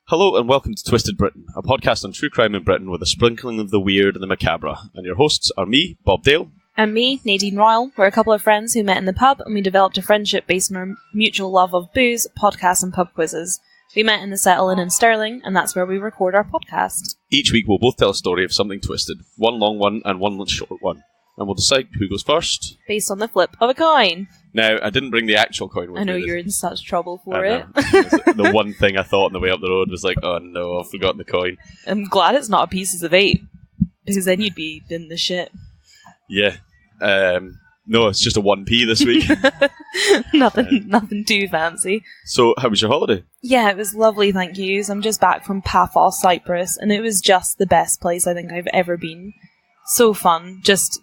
Hello and welcome to Twisted Britain, a podcast on true crime in Britain with a sprinkling of the weird and the macabre. And your hosts are me, Bob Dale. And me, Nadine Royal. We're a couple of friends who met in the pub and we developed a friendship based on our mutual love of booze, podcasts and pub quizzes. We met in the Settle Inn in Stirling and that's where we record our podcast. Each week we'll both tell a story of something twisted, one long one and one short one. And we'll decide who goes first. Based on the flip of a coin. Now, I didn't bring the actual coin with me. I know you're in such trouble for it. The one thing I thought on the way up the road was like, oh no, I've forgotten the coin. I'm glad it's not a pieces of 8, because then you'd be in the shit. Yeah. No, it's just a 1p this week. Nothing too fancy. So, how was your holiday? Yeah, it was lovely, thank you. I'm just back from Paphos, Cyprus, and it was just the best place I think I've ever been. So fun, just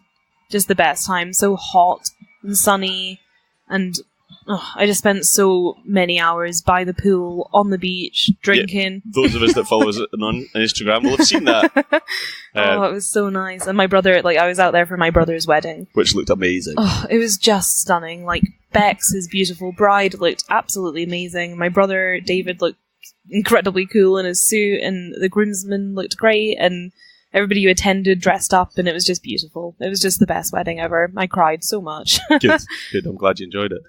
the best time. So hot and sunny, and I just spent so many hours by the pool, on the beach, drinking. Yeah, those of us that follow us on Instagram will have seen that. It was so nice. And my brother, I was out there for my brother's wedding. Which looked amazing. Oh, it was just stunning. Bex, his beautiful bride, looked absolutely amazing. My brother, David, looked incredibly cool in his suit, and the groomsmen looked great, and everybody who attended dressed up, and it was just beautiful. It was just the best wedding ever. I cried so much. Good. I'm glad you enjoyed it.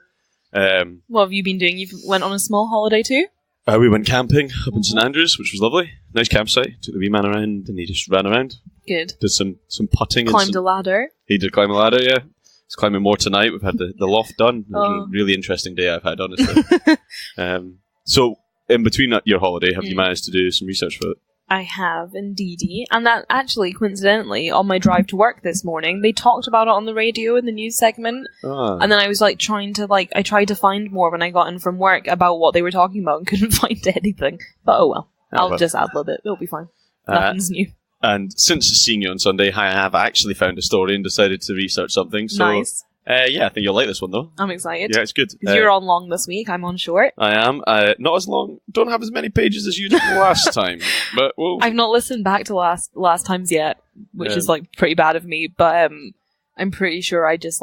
What have you been doing? You went on a small holiday too? We went camping up in St Andrews, which was lovely. Nice campsite. Took the wee man around, and he just ran around. Good. Did some putting. Climbed a ladder. He did climb a ladder, yeah. He's climbing more tonight. We've had the loft done. It was a really interesting day I've had, honestly. So, in between your holiday, have you managed to do some research for it? I have, indeedy. And that actually, coincidentally, on my drive to work this morning, they talked about it on the radio in the news segment. And then I was I tried to find more when I got in from work about what they were talking about and couldn't find anything. But oh well. I'll just ad-lib it. It'll be fine. Nothing's new. And since seeing you on Sunday, I have actually found a story and decided to research something. So, nice. Yeah, I think you'll like this one, though. I'm excited. Yeah, it's good. Because you're on long this week, I'm on short. I am. Not as long. Don't have as many pages as you did last time. But I've not listened back to last times yet, which is pretty bad of me. But I'm pretty sure I just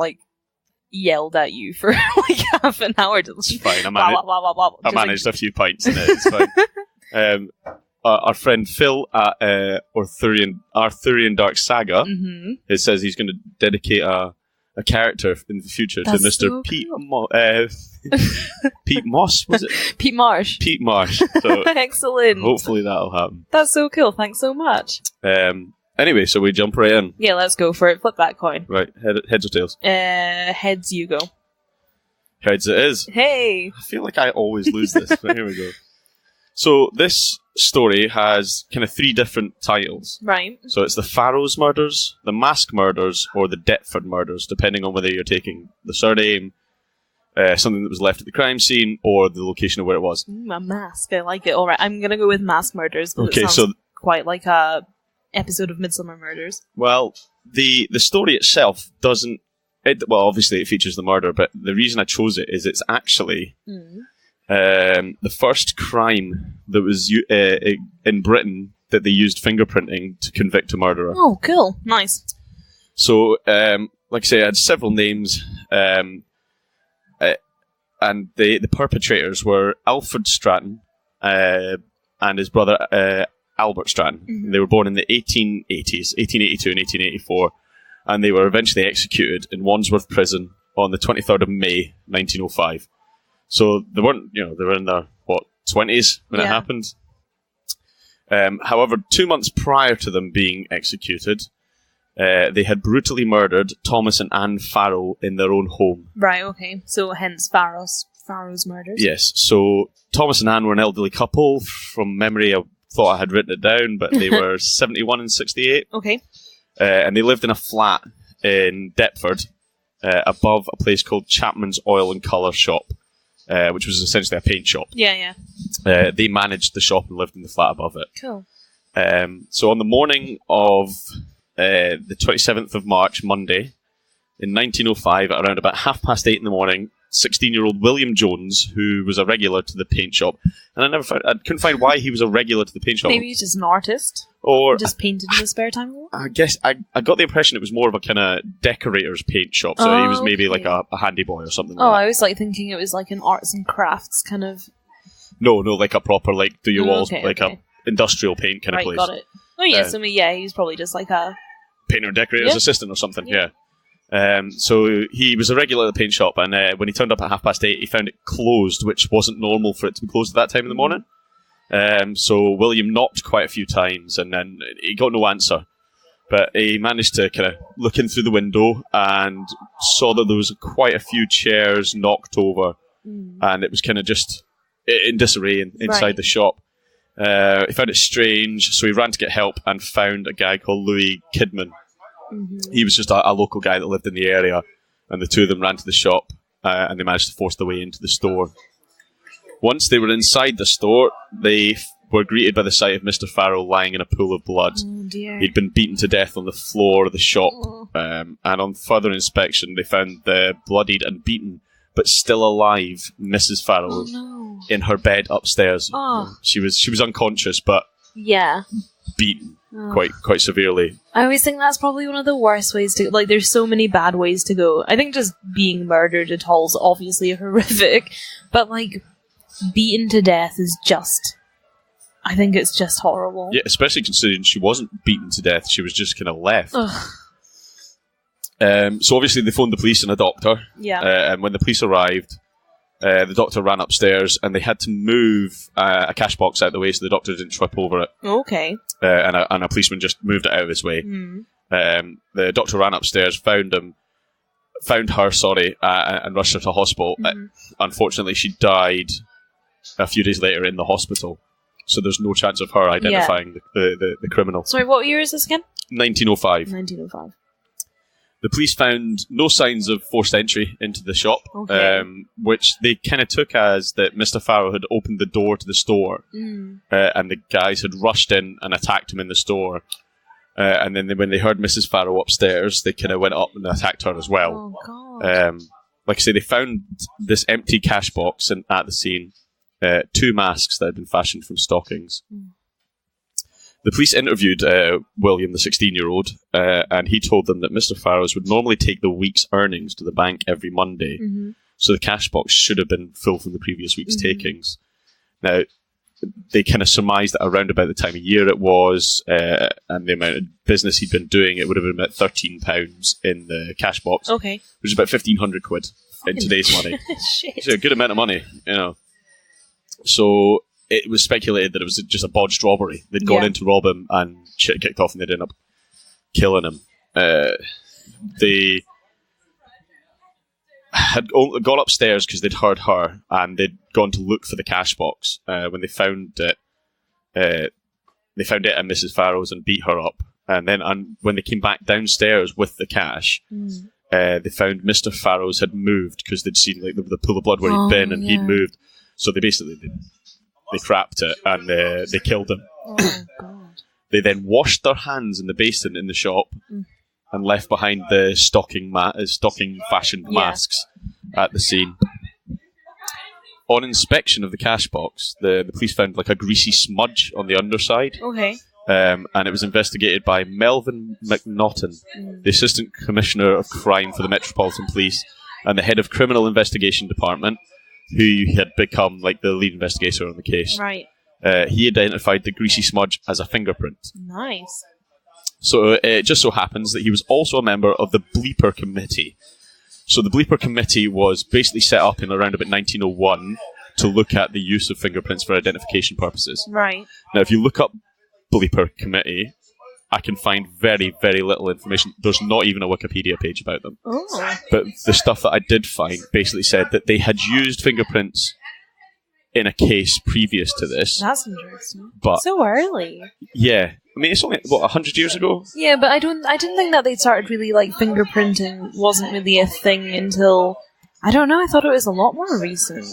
yelled at you for half an hour. It's fine. I managed a few pints in it. It's fine. Our friend Phil at Arthurian Dark Saga, it says he's going to dedicate a character in the future to Mr. So Pete Pete Moss, was it? Pete Marsh. Pete Marsh. So excellent. Hopefully that'll happen. That's so cool. Thanks so much. Anyway, so we jump right in. Yeah, let's go for it. Flip that coin. Right. Heads or tails? Heads you go. Heads it is. Hey! I feel like I always lose this, but here we go. So this story has kind of 3 different titles. Right. So it's the Farrows murders, the Mask murders, or the Deptford murders, depending on whether you're taking the surname, something that was left at the crime scene, or the location of where it was. A mask. I like it. All right. I'm going to go with Mask murders. Okay, it sounds quite like a episode of Midsummer Murders. Well, the story itself doesn't... well, obviously it features the murder, but the reason I chose it is it's actually... the first crime that was in Britain that they used fingerprinting to convict a murderer. Oh, cool. Nice. So, like I say, I had several names, and the perpetrators were Alfred Stratton and his brother Albert Stratton. Mm-hmm. They were born in the 1880s, 1882 and 1884, and they were eventually executed in Wandsworth Prison on the 23rd of May, 1905. So they weren't, they were in their, 20s when it happened. However, 2 months prior to them being executed, they had brutally murdered Thomas and Anne Farrow in their own home. Right, okay. So hence Farrow's murders. Yes. So Thomas and Anne were an elderly couple. From memory, I thought I had written it down, but they were 71 and 68. Okay. And they lived in a flat in Deptford, above a place called Chapman's Oil and Colour Shop. Which was essentially a paint shop. Yeah. They managed the shop and lived in the flat above it. Cool. So on the morning of the 27th of March, Monday, in 1905, at around about 8:30 in the morning, 16-year-old William Jones, who was a regular to the paint shop, and I couldn't find why he was a regular to the paint shop. Maybe he's just an artist. Or just painted in his spare time. I guess I got the impression it was more of a kind of decorator's paint shop, so he was maybe like a handy boy or something. I was thinking it was like an arts and crafts kind of No, like a proper, like, do your walls, okay, like a industrial paint kind of place. Right, got it. Oh, yes, he was probably just like a... Painter and decorator's assistant or something, so he was a regular at the paint shop, and when he turned up at 8:30, he found it closed, which wasn't normal for it to be closed at that time in the morning. So William knocked quite a few times, and then he got no answer. But he managed to kind of look in through the window and saw that there was quite a few chairs knocked over, and it was kind of just in disarray inside the shop. He found it strange, so he ran to get help and found a guy called Louis Kidman. He was just a local guy that lived in the area, and the two of them ran to the shop, and they managed to force their way into the store. Once they were inside the store, they were greeted by the sight of Mr. Farrell lying in a pool of blood. Oh, dear. He'd been beaten to death on the floor of the shop, and on further inspection, they found the bloodied and beaten, but still alive, Mrs. Farrell in her bed upstairs. She was unconscious, but beaten quite severely. I always think that's probably one of the worst ways to... Like, there's so many bad ways to go. I think just being murdered at all is obviously horrific, but, like, beaten to death is just... I think it's just horrible. Yeah, especially considering she wasn't beaten to death, she was just kind of left. So obviously they phoned the police and a doctor. And when the police arrived, the doctor ran upstairs and they had to move a cash box out of the way so the doctor didn't trip over it. Okay. And a policeman just moved it out of his way. The doctor ran upstairs, found her, and rushed her to hospital. Unfortunately, she died a few days later in the hospital. So there's no chance of her identifying the criminal. Sorry, what year is this again? 1905. 1905. The police found no signs of forced entry into the shop, which they kind of took as that Mr. Farrell had opened the door to the store, and the guys had rushed in and attacked him in the store. And then when they heard Mrs. Farrell upstairs, they kind of went up and attacked her as well. Oh, God. Like I say, they found this empty cash box at the scene, 2 masks that had been fashioned from stockings. The police interviewed William, the 16-year-old, and he told them that Mr. Farrows would normally take the week's earnings to the bank every Monday, so the cash box should have been full from the previous week's takings. Now, they kind of surmised that around about the time of year it was, and the amount of business he'd been doing, it would have been about £13 in the cash box, which is about 1,500 quid in today's money. It's a good amount of money, you know. So it was speculated that it was just a bodged robbery. They'd gone in to rob him and shit kicked off and they'd end up killing him. They had gone upstairs because they'd heard her and they'd gone to look for the cash box. When they found it, at Mrs. Farrow's and beat her up. And then when they came back downstairs with the cash, they found Mr. Farrow's had moved because they'd seen like the pool of blood where he'd been and he'd moved. So they basically they crapped it and they killed him. Oh, God. They then washed their hands in the basin in the shop and left behind the stocking fashioned masks at the scene. On inspection of the cash box, the police found like a greasy smudge on the underside. Okay. And it was investigated by Melvin McNaughton, the Assistant Commissioner of Crime for the Metropolitan Police and the head of Criminal Investigation Department, who had become like the lead investigator on the case. Right. He identified the greasy smudge as a fingerprint. Nice. So it just so happens that he was also a member of the Bleeper Committee. So the Bleeper Committee was basically set up in around about 1901 to look at the use of fingerprints for identification purposes. Right. Now, if you look up Bleeper Committee, I can find very, very little information. There's not even a Wikipedia page about them. Oh. But the stuff that I did find basically said that they had used fingerprints in a case previous to this. That's interesting. But so early. Yeah. I mean, it's only, 100 years ago? Yeah, but I didn't think that they'd started really, like, fingerprinting wasn't really a thing until, I don't know, I thought it was a lot more recent.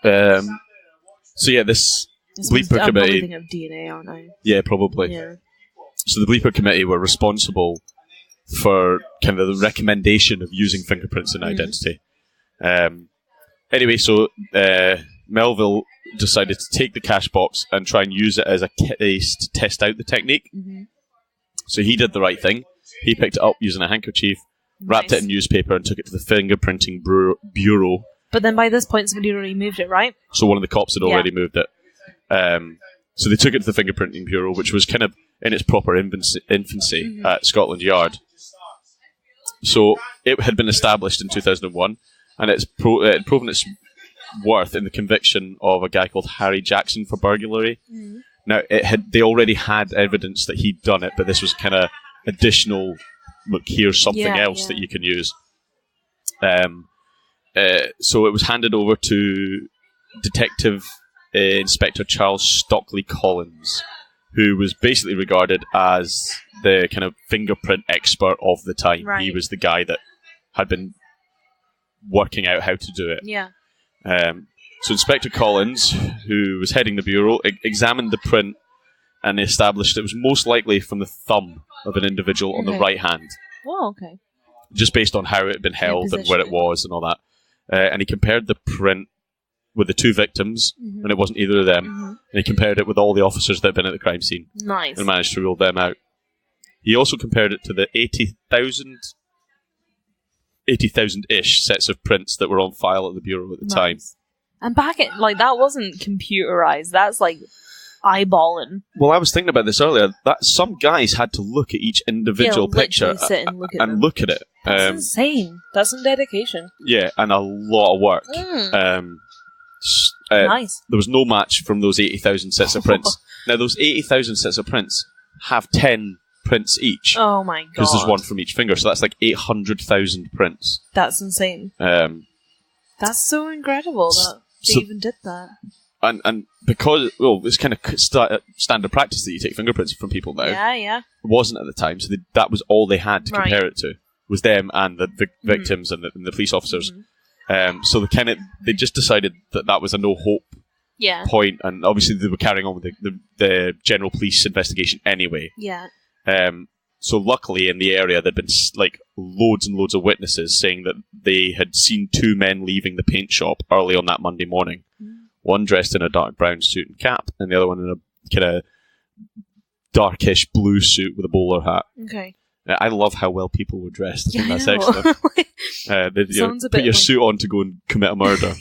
So yeah, this Bleeper Committee... I'm probably thinking of DNA, aren't I? Yeah, probably. Yeah. So the Bleeper Committee were responsible for kind of the recommendation of using fingerprints in identity. Anyway, so Melville decided to take the cash box and try and use it as a case to test out the technique. So he did the right thing. He picked it up using a handkerchief, wrapped it in newspaper and took it to the fingerprinting bureau But then by this point, somebody had already moved it, right? So one of the cops had already moved it. So they took it to the fingerprinting bureau, which was kind of in its proper infancy at Scotland Yard. So it had been established in 2001, and it had proven its worth in the conviction of a guy called Harry Jackson for burglary. Now, they already had evidence that he'd done it, but this was kind of additional, look, here's something else that you can use. So it was handed over to Detective Inspector Charles Stockley Collins, who was basically regarded as the kind of fingerprint expert of the time. Right. He was the guy that had been working out how to do it. Yeah. So Inspector Collins, who was heading the bureau, examined the print and established it was most likely from the thumb of an individual on the right hand. Oh, okay. Just based on how it had been held and where it was and all that. And he compared the print with the two victims, and it wasn't either of them. And he compared it with all the officers that had been at the crime scene. Nice. And managed to rule them out. He also compared it to the 80,000-ish sets of prints that were on file at the bureau at the time. And back at, that wasn't computerized. That's eyeballing. Well, I was thinking about this earlier. That some guys had to look at each individual picture sit and look at look at it. That's insane. That's some dedication. Yeah, and a lot of work. Nice. There was no match from those 80,000 sets of prints. Now, those 80,000 sets of prints have 10 prints each. Oh my god. Because there's one from each finger, so that's 800,000 prints. That's insane. That's so incredible that they even did that. And because, it's kind of standard practice that you take fingerprints from people now. Yeah. It wasn't at the time, so that was all they had to compare it to. Was them and the victims and the police officers. So they just decided that was a no-hope point, and obviously they were carrying on with the general police investigation anyway. Yeah. So luckily in the area there'd been loads and loads of witnesses saying that they had seen two men leaving the paint shop early on that Monday morning. One dressed in a dark brown suit and cap, and the other one in a kind of darkish blue suit with a bowler hat. Okay. I love how well people were dressed. I think that's excellent. Put your suit on to go and commit a murder.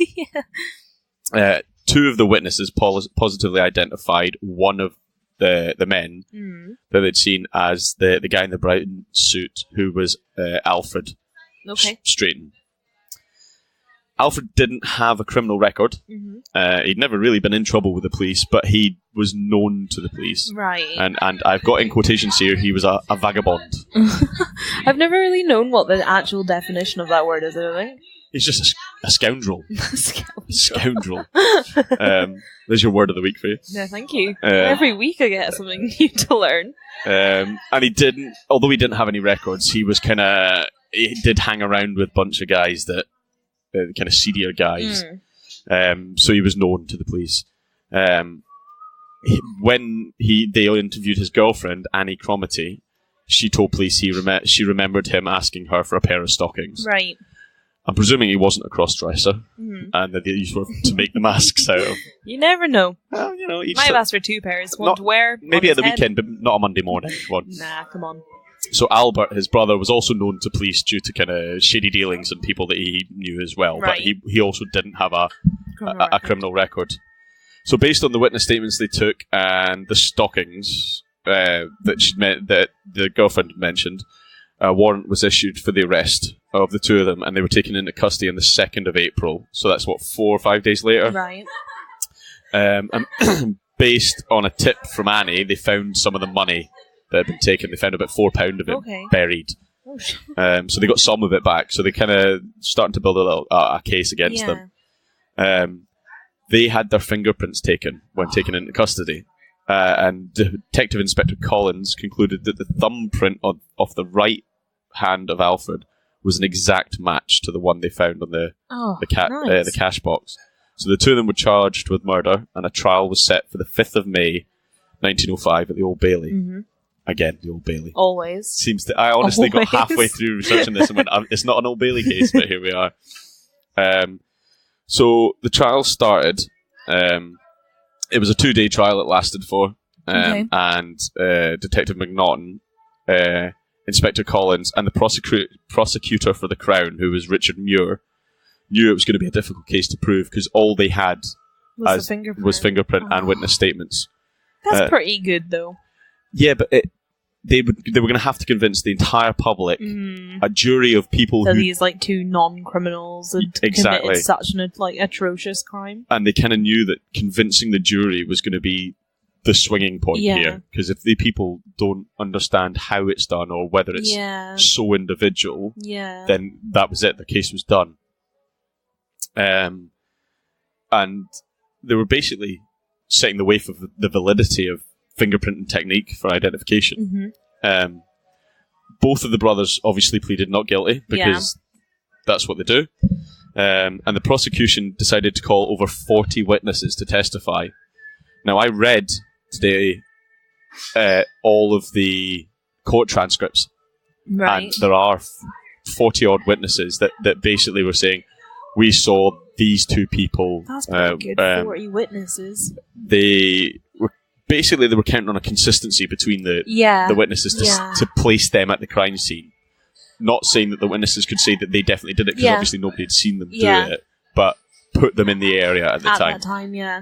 Two of the witnesses positively identified one of the men that they'd seen as the guy in the brown suit, who was Alfred Straighton. Alfred didn't have a criminal record. He'd never really been in trouble with the police, but he was known to the police. Right. And I've got in quotations here, he was a vagabond. I've never really known what the actual definition of that word is, I don't think. He's just a scoundrel. Scoundrel. There's your word of the week for you. Yeah, thank you. Every week I get something new to learn. And although he didn't have any records, he did hang around with a bunch of guys that, kind of seedier guys. So he was known to the police. When they interviewed his girlfriend, Annie Cromitty, she told police she remembered him asking her for a pair of stockings. Right. I'm presuming he wasn't a cross-dresser, and that they used to make the masks out of. You never know. Well, might have asked for two pairs. One to wear. Maybe at the weekend, but not a Monday morning one. Nah, come on. So Albert, his brother, was also known to police due to kind of shady dealings and people that he knew as well. Right. But he also didn't have a criminal record. So based on the witness statements they took and the stockings that the girlfriend mentioned, a warrant was issued for the arrest of the two of them, and they were taken into custody on the 2nd of April. So that's 4 or 5 days later. Right. And based on a tip from Annie, they found some of the money that had been taken. They found about £4 of it buried. Oh, so they got some of it back. So they kind of starting to build a case against them. They had their fingerprints taken when taken into custody. And Detective Inspector Collins concluded that the thumbprint of the right hand of Alfred was an exact match to the one they found on the cash box. So the two of them were charged with murder, and a trial was set for the 5th of May, 1905 at the Old Bailey. Again, the Old Bailey. Always. I honestly got halfway through researching this and went, it's not an Old Bailey case, but here we are. So the trial started. It was a 2-day trial it lasted for. And Detective McNaughton, Inspector Collins, and the prosecutor for the Crown, who was Richard Muir, knew it was going to be a difficult case to prove because all they had Was the fingerprint. was fingerprint and witness statements. That's pretty good, though. Yeah, but they were going to have to convince the entire public, a jury of people that who... these, like, two non-criminals had committed such an, like, atrocious crime. And they kind of knew that convincing the jury was going to be the swinging point here. Because if the people don't understand how it's done or whether it's so individual, then that was it. The case was done. And they were basically setting the way for the validity of fingerprinting technique for identification. Both of the brothers obviously pleaded not guilty because that's what they do. And the prosecution decided to call over 40 witnesses to testify. Now, I read today all of the court transcripts, and there are 40-odd witnesses that basically were saying, we saw these two people. That's pretty good, 40 witnesses. They were counting on a consistency between the witnesses to place them at the crime scene. Not saying that the witnesses could say that they definitely did it, because obviously nobody had seen them do it, but put them in the area at the time. At that time, yeah.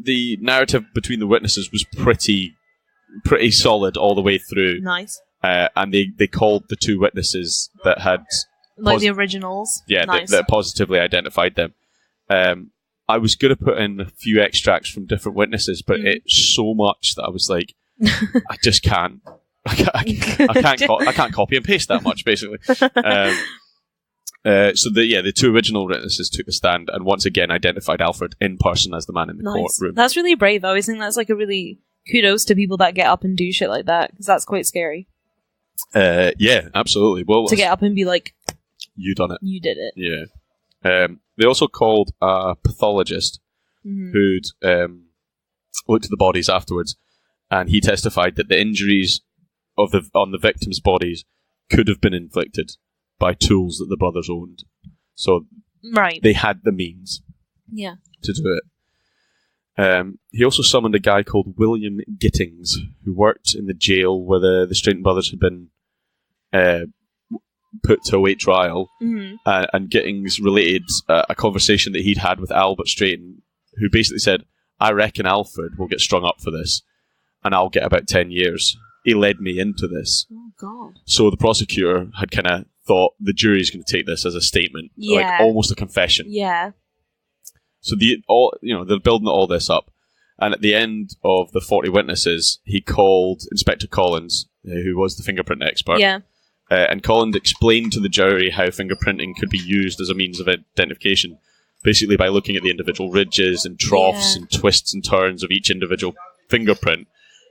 The narrative between the witnesses was pretty solid all the way through. Nice. And they called the two witnesses that had... Like the originals? Yeah, nice. that positively identified them. I was going to put in a few extracts from different witnesses, but it's so much that I was like, I just can't. I can't copy and paste that much, basically. So the two original witnesses took the stand and once again identified Alfred in person as the man in the courtroom. That's really brave. I always think that's like a really kudos to people that get up and do shit like that, because that's quite scary. Yeah, absolutely. Well, to get up and be like, you done it. You did it. Yeah. They also called a pathologist who'd looked at the bodies afterwards, and he testified that the injuries on the victims' bodies could have been inflicted by tools that the brothers owned. So they had the means to do it. He also summoned a guy called William Gittings, who worked in the jail where the Strayton brothers had been put to await trial, and Gittings related a conversation that he'd had with Albert Strayton, who basically said, I reckon Alfred will get strung up for this, and I'll get about 10 years. He led me into this. Oh, God. So the prosecutor had kind of thought the jury's going to take this as a statement, like almost a confession. Yeah. So they're building all this up, and at the end of the 40 witnesses, he called Inspector Collins, who was the fingerprint expert. Yeah. And Collins explained to the jury how fingerprinting could be used as a means of identification, basically by looking at the individual ridges and troughs and twists and turns of each individual fingerprint,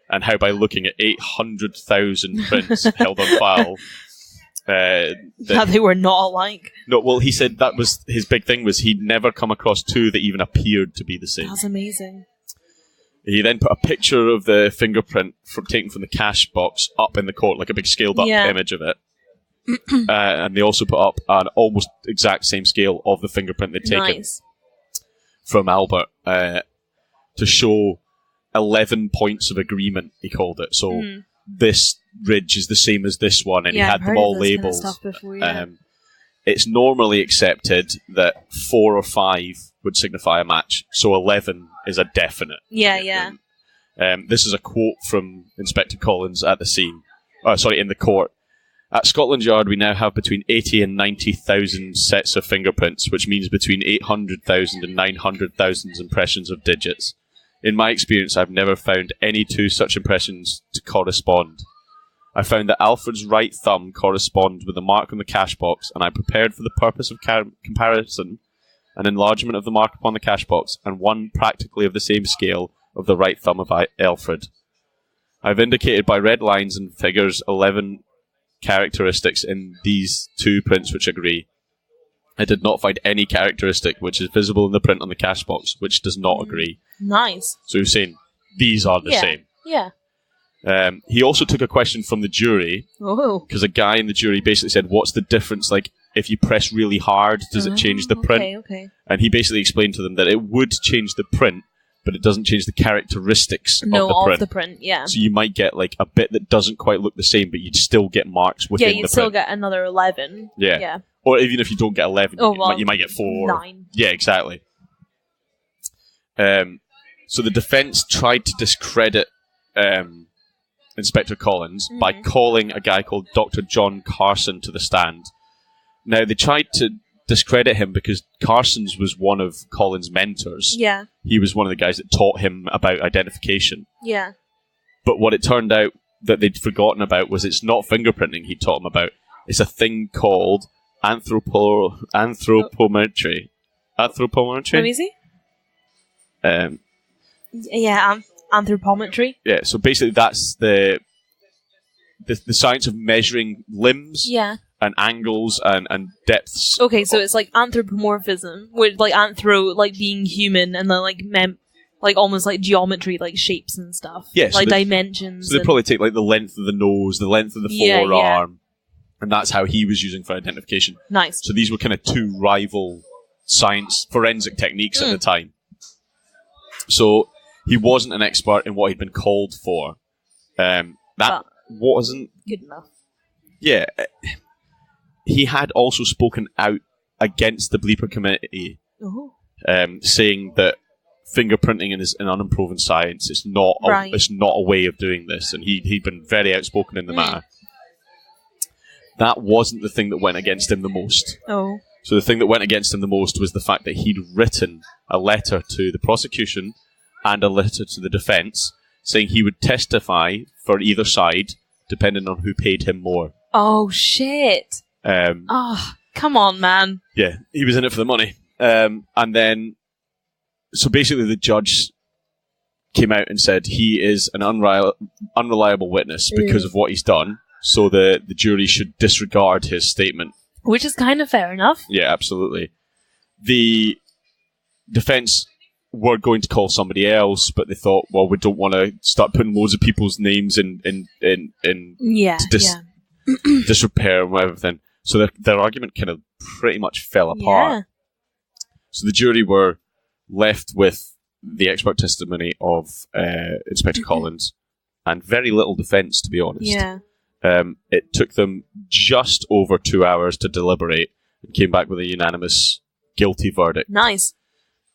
and how by looking at 800,000 prints held on file, that they were not alike. No, well, he said that was his big thing, was he'd never come across two that even appeared to be the same. That's amazing. He then put a picture of the fingerprint taken from the cash box up in the court, like a big scaled up image of it. And they also put up an almost exact same scale of the fingerprint they'd taken from Albert to show 11 points of agreement, he called it. So this ridge is the same as this one, and he had them all labelled. Kind of stuff before, it's normally accepted that 4 or 5 would signify a match, so 11 is a definite. Yeah. This is a quote from Inspector Collins at the scene. In the court. At Scotland Yard, we now have between 80 and 90,000 sets of fingerprints, which means between 800,000 and 900,000 impressions of digits. In my experience, I've never found any two such impressions to correspond. I found that Alfred's right thumb corresponded with the mark on the cash box, and I prepared for the purpose of comparison an enlargement of the mark upon the cash box, and one practically of the same scale of the right thumb of Alfred. I've indicated by red lines and figures 11 characteristics in these two prints which agree. I did not find any characteristic which is visible in the print on the cash box which does not agree. Nice. So he was saying these are the same. Yeah. He also took a question from the jury, because a guy in the jury basically said, what's the difference, like, if you press really hard, does it change the print? Okay. And he basically explained to them that it would change the print, but it doesn't change the characteristics of the print. Yeah. So you might get like a bit that doesn't quite look the same, but you'd still get marks within the print. Yeah, you'd still get another 11. Yeah. Or even if you don't get 11, you might get 4. 9. Yeah, exactly. So the defence tried to discredit Inspector Collins by calling a guy called Dr. John Carson to the stand. Now, they tried to discredit him because Carson's was one of Collins' mentors. Yeah. He was one of the guys that taught him about identification. Yeah. But what it turned out that they'd forgotten about was it's not fingerprinting he taught him about. It's a thing called anthropometry. Anthropometry? Let me see. Anthropometry. Yeah, so basically that's the science of measuring limbs and angles and depths. Okay, so it's like anthropomorphism, with like anthro, like being human, and then like almost like geometry, like shapes and stuff. Yeah, so like dimensions. So they probably take like the length of the nose, the length of the forearm, and that's how he was using for identification. Nice. So these were kind of two rival forensic techniques at the time. So he wasn't an expert in what he'd been called for. That wasn't good enough. Yeah. He had also spoken out against the Bleeper Committee, saying that fingerprinting is an unproven science. It's not a way of doing this, and he'd been very outspoken in the matter. That wasn't the thing that went against him the most. Oh. So the thing that went against him the most was the fact that he'd written a letter to the prosecution and a letter to the defence saying he would testify for either side depending on who paid him more. Oh, shit. Come on, man. Yeah, he was in it for the money. And then, so basically the judge came out and said he is an unreliable witness because of what he's done, so the jury should disregard his statement. Which is kind of fair enough. Yeah, absolutely. The defence were going to call somebody else, but they thought, well, we don't want to start putting loads of people's names in disrepair and everything. So their argument kind of pretty much fell apart. Yeah. So the jury were left with the expert testimony of Inspector Collins and very little defence, to be honest. Yeah. It took them just over 2 hours to deliberate and came back with a unanimous guilty verdict. Nice.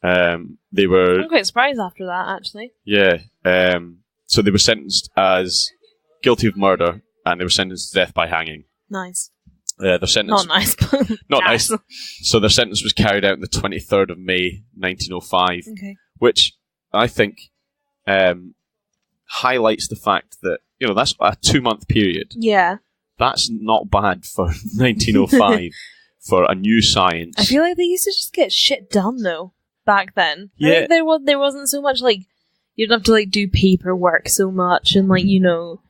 They were... I'm quite surprised after that, actually. Yeah. So they were sentenced as guilty of murder and they were sentenced to death by hanging. Nice. Their sentence... Not nice, but... Not nice. So their sentence was carried out on the 23rd of May, 1905, which I think highlights the fact that, you know, that's a 2-month period. Yeah. That's not bad for 1905 for a new science. I feel like they used to just get shit done, though, back then. Yeah. I think there wasn't so much, like, you didn't have to, like, do paperwork so much, and, like, you know,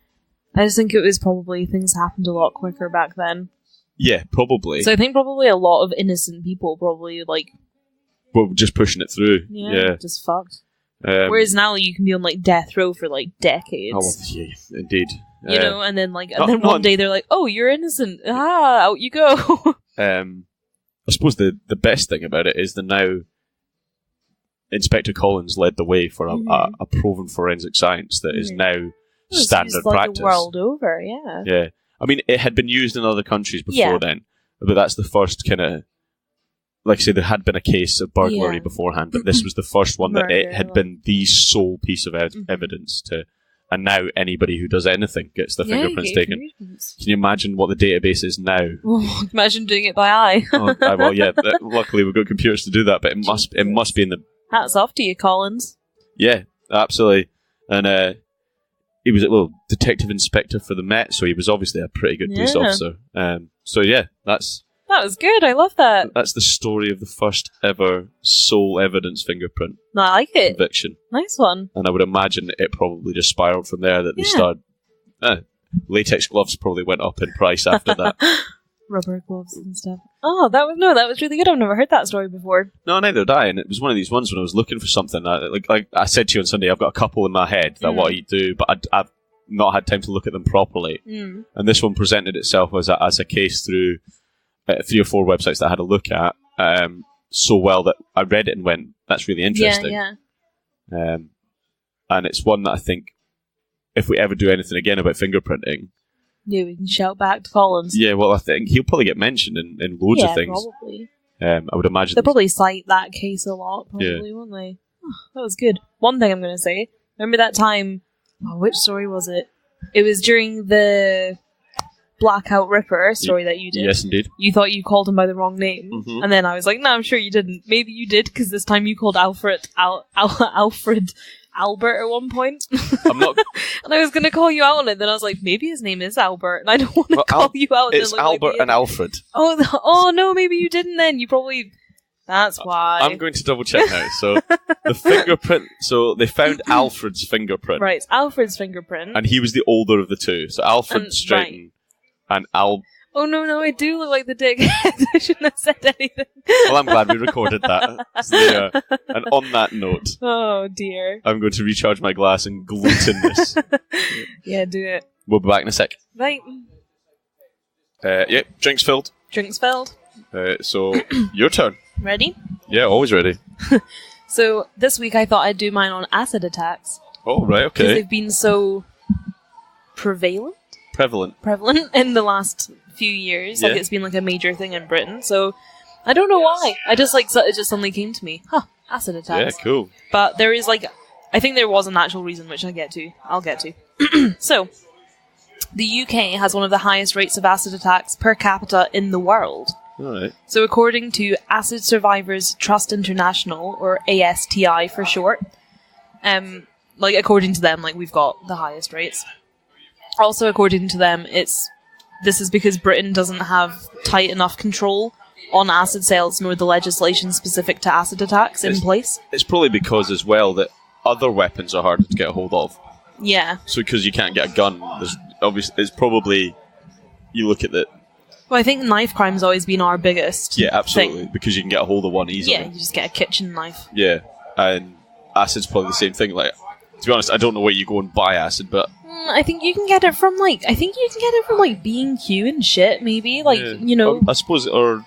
I just think it was probably things happened a lot quicker back then. Yeah, probably. So I think probably a lot of innocent people probably, like... Well, just pushing it through. Yeah. Just fucked. Whereas now you can be on, like, death row for, like, decades. Oh, well, yeah, indeed. You know, and then, like, one day they're like, oh, you're innocent. Out you go. I suppose the best thing about it is that now Inspector Collins led the way for a proven forensic science that is now standard practice. The world over, yeah. Yeah. I mean, it had been used in other countries before then, but that's the first kind of... Like I say, there had been a case of burglary beforehand, but this was the first one that it had been the sole piece of evidence to... And now anybody who does anything gets their fingerprints taken. Can you imagine what the database is now? Oh, imagine doing it by eye. Well, yeah. Luckily, we've got computers to do that, but it must be in the... Hats off to you, Collins. Yeah, absolutely. And he was detective inspector for the Met, so he was obviously a pretty good police officer. So yeah, that was good. I love that. That's the story of the first ever sole evidence fingerprint. No, I like it. Conviction. Nice one. And I would imagine it probably just spiraled from there. That they started. Latex gloves probably went up in price after that. Rubber gloves and stuff. Oh, that was really good. I've never heard that story before. No, neither did I. And it was one of these ones when I was looking for something. Like I said to you on Sunday, I've got a couple in my head that what you do, but I've not had time to look at them properly. And this one presented itself as a case through 3 or 4 websites that I had a look at so well that I read it and went, that's really interesting. And it's one that I think if we ever do anything again about fingerprinting, Yeah, we can shout back to Collins. Yeah, well, I think he'll probably get mentioned in loads of things. Probably. I would imagine. They'll probably cite that case a lot, probably, won't they? Oh, that was good. One thing I'm going to say. Remember that time... Oh, which story was it? It was during the Blackout Ripper story that you did. Yes, indeed. You thought you called him by the wrong name. Mm-hmm. And then I was like, no, I'm sure you didn't. Maybe you did, because this time you called Alfred Albert at one point. I'm not... And I was going to call you out on it. Then I was like, maybe his name is Albert, and I don't want to call you out. It's Albert and Alfred. Oh, no, maybe you didn't then. You probably... That's why. I'm going to double check now. So, the fingerprint... So, they found Alfred's fingerprint. Right, it's Alfred's fingerprint. And he was the older of the two. So, Alfred Stratton and Al... Oh, no, I do look like the dickhead. I shouldn't have said anything. Well, I'm glad we recorded that. So there. And on that note... Oh, dear. I'm going to recharge my glass and gluten this. Yeah, do it. We'll be back in a sec. Right. Yep, drinks filled. Drinks filled. So, your turn. Ready? Yeah, always ready. So, this week I thought I'd do mine on acid attacks. Oh, right, Because okay. they've been so prevalent in the last few years. Yeah. Like, it's been like a major thing in Britain. So, I don't know why. I just like, it just suddenly came to me. Acid attacks. Yeah, cool. But there is like, I think there was an actual reason, which I'll get to. So, the UK has one of the highest rates of acid attacks per capita in the world. Alright. So according to Acid Survivors Trust International, or ASTI for short, according to them, we've got the highest rates. Also according to them, this is because Britain doesn't have tight enough control on acid sales, nor the legislation specific to acid attacks in place. It's probably because as well that other weapons are harder to get a hold of. Yeah. So because you can't get a gun, it's probably, you look at the... Well, I think knife crime's always been our biggest absolutely, thing. Because you can get a hold of one easily. Yeah, you just get a kitchen knife. Yeah, and acid's probably the same thing. Like, to be honest, I don't know where you go and buy acid, but... I think you can get it from, B&Q and shit, maybe. I suppose, or...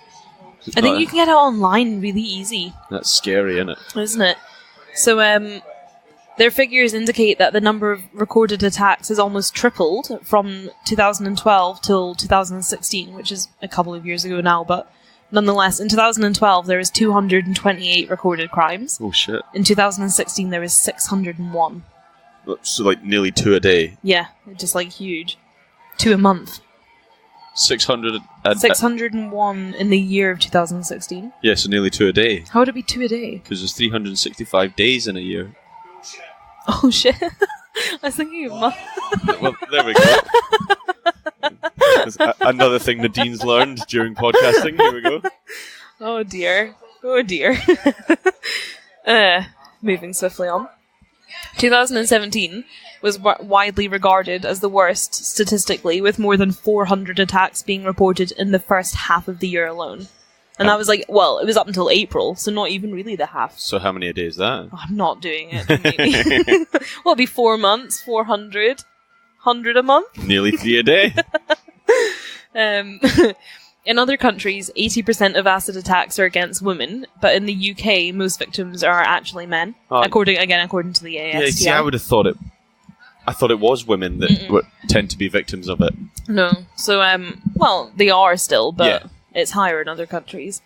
I think you can get it online really easy. That's scary, Isn't it? So, their figures indicate that the number of recorded attacks has almost tripled from 2012 till 2016, which is a couple of years ago now, but nonetheless, in 2012 there was 228 recorded crimes. Oh shit. In 2016 there was 601. So nearly 2 a day? Yeah, just huge. 2 a month. 601 in the year of 2016. Yeah, so nearly 2 a day. How would it be 2 a day? Because there's 365 days in a year. Oh shit! I was thinking of Well, there we go. Another thing Nadine's learned during podcasting. Here we go. Oh dear. Moving swiftly on. 2017 was widely regarded as the worst statistically, with more than 400 attacks being reported in the first half of the year alone. And that was it was up until April, so not even really the half. So how many a day is that? Oh, I'm not doing it, maybe. Well, it'll be 4 months, 400. 100 a month? Nearly 3 a day. In other countries, 80% of acid attacks are against women, but in the UK, most victims are actually men, according to the ASTM. Yeah, see, I would have thought it... I thought it was women that tend to be victims of it. No. So, they are still, but... Yeah. It's higher in other countries.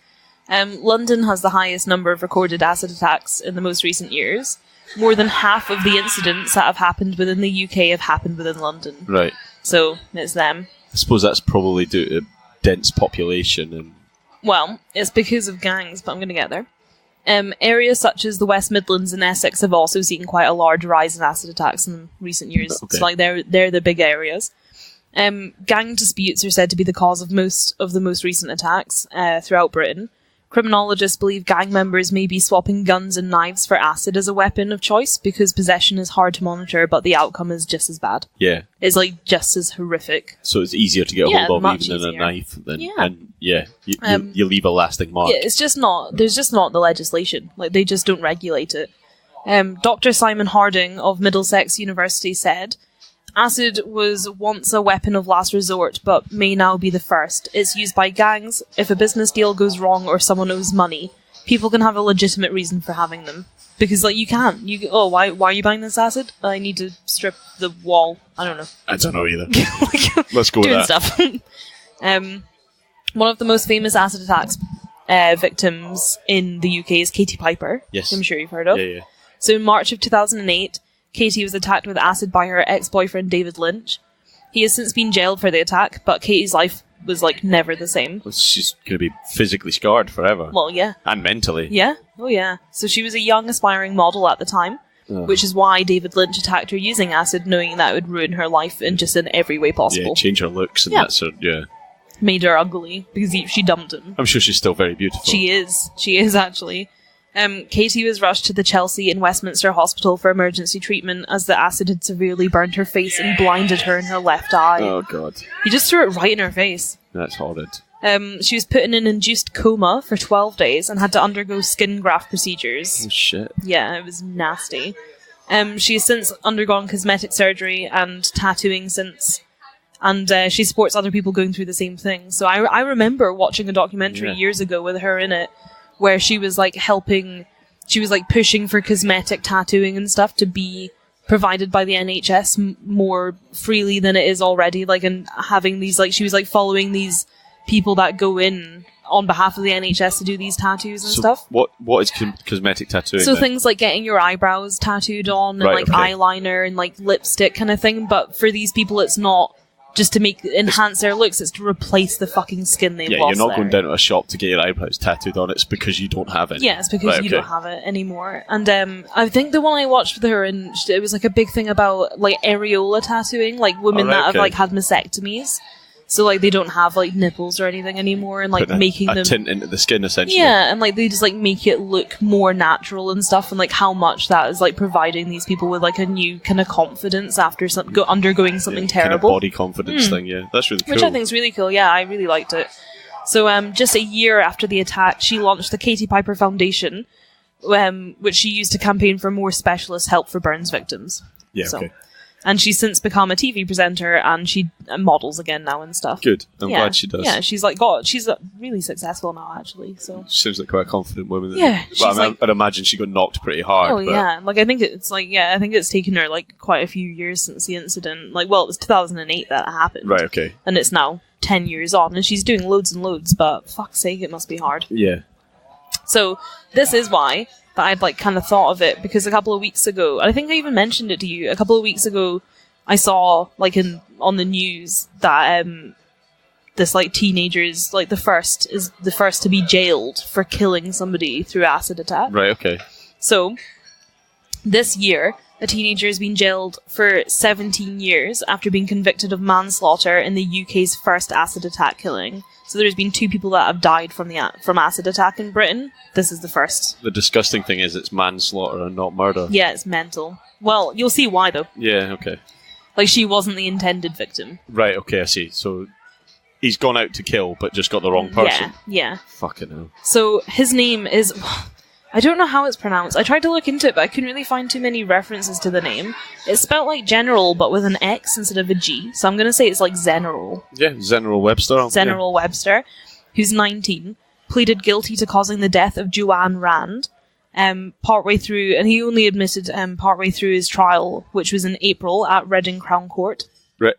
London has the highest number of recorded acid attacks in the most recent years. More than half of the incidents that have happened within the UK have happened within London. Right. So, it's them. I suppose that's probably due to dense population and... Well, it's because of gangs, but I'm going to get there. Areas such as the West Midlands and Essex have also seen quite a large rise in acid attacks in recent years. Okay. So, they're the big areas. Gang disputes are said to be the cause of most of the most recent attacks throughout Britain. Criminologists believe gang members may be swapping guns and knives for acid as a weapon of choice because possession is hard to monitor, but the outcome is just as bad. Yeah. It's just as horrific. So it's easier to get hold of even than a knife. You leave a lasting mark. Yeah, there's just not the legislation. They just don't regulate it. Dr. Simon Harding of Middlesex University said, acid was once a weapon of last resort, but may now be the first. It's used by gangs. If a business deal goes wrong or someone owes money, people can have a legitimate reason for having them. Because, like, you can't. Why are you buying this acid? I need to strip the wall. I don't know. I don't know either. Let's go with Doing that. stuff. One of the most famous acid attacks victims in the UK is Katie Piper. Yes. I'm sure you've heard of. Yeah. So in March of 2008, Katie was attacked with acid by her ex-boyfriend David Lynch. He has since been jailed for the attack, but Katie's life was, like, never the same. Well, she's going to be physically scarred forever. Well, yeah. And mentally. Yeah. Oh, yeah. So she was a young, aspiring model at the time, which is why David Lynch attacked her using acid, knowing that it would ruin her life in just in every way possible. Yeah, change her looks and that sort of, yeah. Made her ugly, because she dumped him. I'm sure she's still very beautiful. She is, actually. Katie was rushed to the Chelsea and Westminster Hospital for emergency treatment as the acid had severely burned her face and blinded her in her left eye. Oh, God. He just threw it right in her face. That's horrid. She was put in an induced coma for 12 days and had to undergo skin graft procedures. Oh, shit. Yeah, it was nasty. She has since undergone cosmetic surgery and tattooing since, and she supports other people going through the same thing. So I remember watching a documentary years ago with her in it, where she was like pushing for cosmetic tattooing and stuff to be provided by the NHS more freely than it is already, like, and having these, like, she was like following these people that go in on behalf of the NHS to do these tattoos and stuff. What is cosmetic tattooing? So then? things like getting your eyebrows tattooed on and eyeliner and like lipstick kind of thing, but for these people it's not just to enhance their looks, it's to replace the fucking skin they've lost. You're not going down to a shop to get your eyebrows tattooed on, it's because you don't have it. Yeah, it's because you don't have it anymore. And I think the one I watched with her, and it was like a big thing about like areola tattooing, like women that have like had mastectomies. So, like, they don't have, like, nipples or anything anymore, and, like, making them... tint into the skin, essentially. Yeah, and, like, they just, like, make it look more natural and stuff, and, like, how much that is, like, providing these people with, like, a new kind of confidence after undergoing something terrible. Kind of body confidence thing, yeah. That's really cool. Which I think is really cool, yeah, I really liked it. So, just a year after the attack, she launched the Katie Piper Foundation, which she used to campaign for more specialist help for burns victims. Yeah, okay. And she's since become a TV presenter, and she models again now and stuff. Good. I'm glad she does. Yeah, she's really successful now, actually. So she seems like quite a confident woman. Yeah, I'd imagine she got knocked pretty hard. Oh yeah, like I think it's taken her like quite a few years since the incident. Like, well, it was 2008 that happened. Right. Okay. And it's now 10 years on, and she's doing loads and loads. But fuck's sake, it must be hard. Yeah. So this is why that I'd like kind of thought of it, because a couple of weeks ago, I think I even mentioned it to you, a couple of weeks ago, I saw like on the news that this like teenager is like the first to be jailed for killing somebody through acid attack. Right, okay. So this year, a teenager has been jailed for 17 years after being convicted of manslaughter in the UK's first acid attack killing. So there's been 2 people that have died from acid attack in Britain. This is the first. The disgusting thing is it's manslaughter and not murder. Yeah, it's mental. Well, you'll see why though. Yeah, okay. Like, she wasn't the intended victim. Right, okay, I see. So he's gone out to kill, but just got the wrong person. Yeah. Fucking hell. So his name is... I don't know how it's pronounced. I tried to look into it, but I couldn't really find too many references to the name. It's spelled like general, but with an X instead of a G. So I'm going to say it's like Zeneral. Yeah, Zeneral Webster. Zeneral Webster, who's 19, pleaded guilty to causing the death of Joanne Rand. Partway through, and he only admitted partway through his trial, which was in April at Reading Crown Court.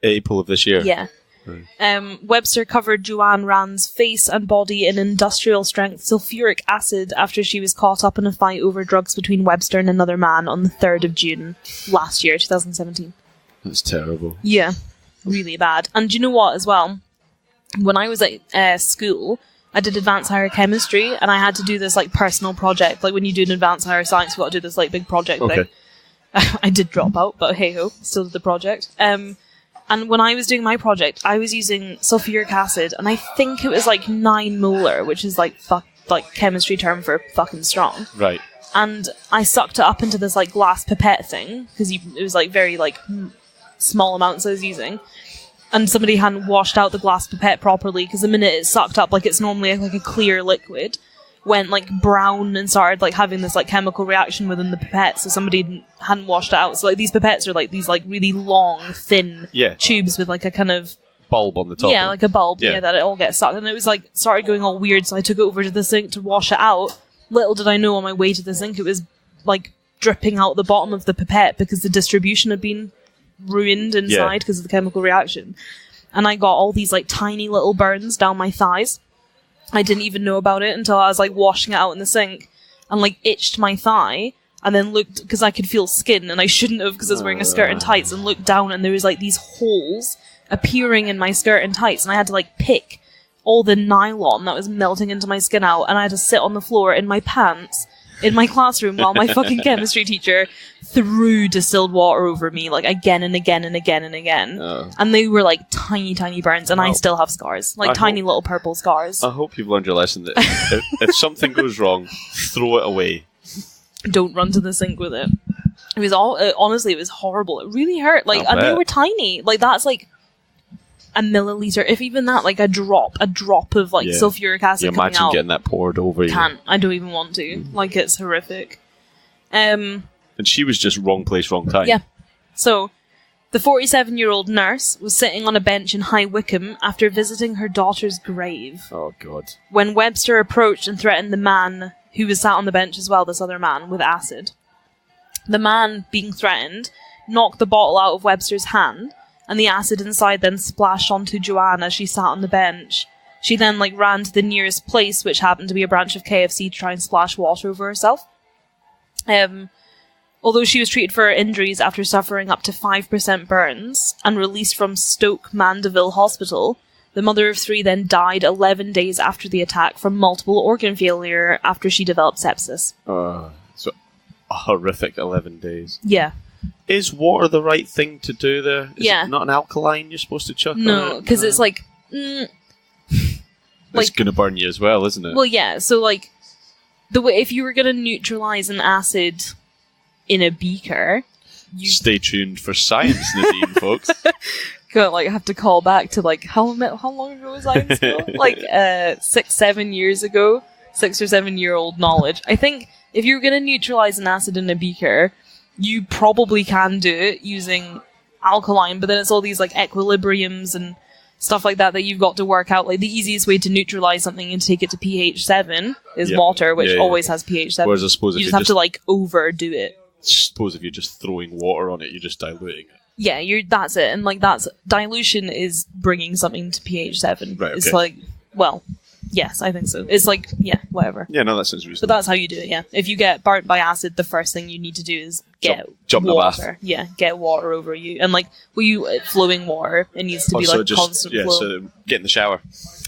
April of this year. Yeah. Right. Webster covered Joanne Rand's face and body in industrial-strength sulfuric acid after she was caught up in a fight over drugs between Webster and another man on the 3rd of June last year, 2017. That's terrible. Yeah, really bad. And do you know what, as well? When I was at school, I did advanced higher chemistry, and I had to do this like personal project. Like when you do an advanced higher science, you've got to do this like big project thing. I did drop out, but hey ho, still did the project. And when I was doing my project, I was using sulfuric acid, and I think it was like 9 molar, which is like chemistry term for fucking strong. Right. And I sucked it up into this like glass pipette thing, because it was like very like small amounts I was using. And somebody hadn't washed out the glass pipette properly, because the minute it sucked up, like it's normally like a clear liquid, went like brown and started like having this like chemical reaction within the pipette, so somebody hadn't washed it out. So like these pipettes are like these like really long, thin tubes with like a kind of bulb on the top. Yeah, like a bulb, that it all gets sucked. And it was like started going all weird, so I took it over to the sink to wash it out. Little did I know on my way to the sink it was like dripping out the bottom of the pipette because the distribution had been ruined inside because of the chemical reaction. And I got all these like tiny little burns down my thighs. I didn't even know about it until I was like washing it out in the sink and like itched my thigh and then looked, because I could feel skin and I shouldn't have because I was wearing a skirt and tights, and looked down and there was like these holes appearing in my skirt and tights, and I had to like pick all the nylon that was melting into my skin out, and I had to sit on the floor in my pants in my classroom while my fucking chemistry teacher threw distilled water over me, like again and again and again and again. And they were like tiny, tiny burns, and I still have scars, like tiny little purple scars. I hope you've learned your lesson that if something goes wrong, throw it away. Don't run to the sink with it. It was honestly, it was horrible. It really hurt. Like, and they were tiny. Like, that's like a milliliter, if even that, like a drop of like sulfuric acid coming out. Imagine getting that poured over you. I don't even want to. Like, it's horrific. And she was just wrong place, wrong time. Yeah. So, the 47-year-old nurse was sitting on a bench in High Wycombe after visiting her daughter's grave. Oh, God. When Webster approached and threatened the man who was sat on the bench as well, this other man, with acid. The man, being threatened, knocked the bottle out of Webster's hand, and the acid inside then splashed onto Joanne as she sat on the bench. She then ran to the nearest place, which happened to be a branch of KFC, to try and splash water over herself. Although she was treated for her injuries after suffering up to 5% burns and released from Stoke Mandeville Hospital, the mother of 3 then died 11 days after the attack from multiple organ failure after she developed sepsis. So a horrific 11 days. Yeah. Is water the right thing to do there? Is it not an alkaline you're supposed to chuck on it? No, because it's like... it's going to burn you as well, isn't it? Well, yeah, so the way, if you were going to neutralise an acid in a beaker... Stay tuned for science, Nadine, folks. Gonna have to call back to how long ago was I in school? 6-7 years ago. 6 or 7 year old knowledge. I think if you're going to neutralise an acid in a beaker, you probably can do it using alkaline, but then it's all these equilibriums and stuff like that you've got to work out. The easiest way to neutralise something and take it to pH 7 is water, which always has pH 7. Whereas I suppose you just have to overdo it. Suppose if you're just throwing water on it, you're just diluting it. Yeah, that's it. And that's dilution is bringing something to pH 7. Right, okay. It's yes, I think so. It's whatever. Yeah, no, that sounds reasonable. But that's how you do it, yeah. If you get burnt by acid, the first thing you need to do is jump water. The bath. Yeah, get water over you. And flowing water, it needs to be constant flow. So get in the shower.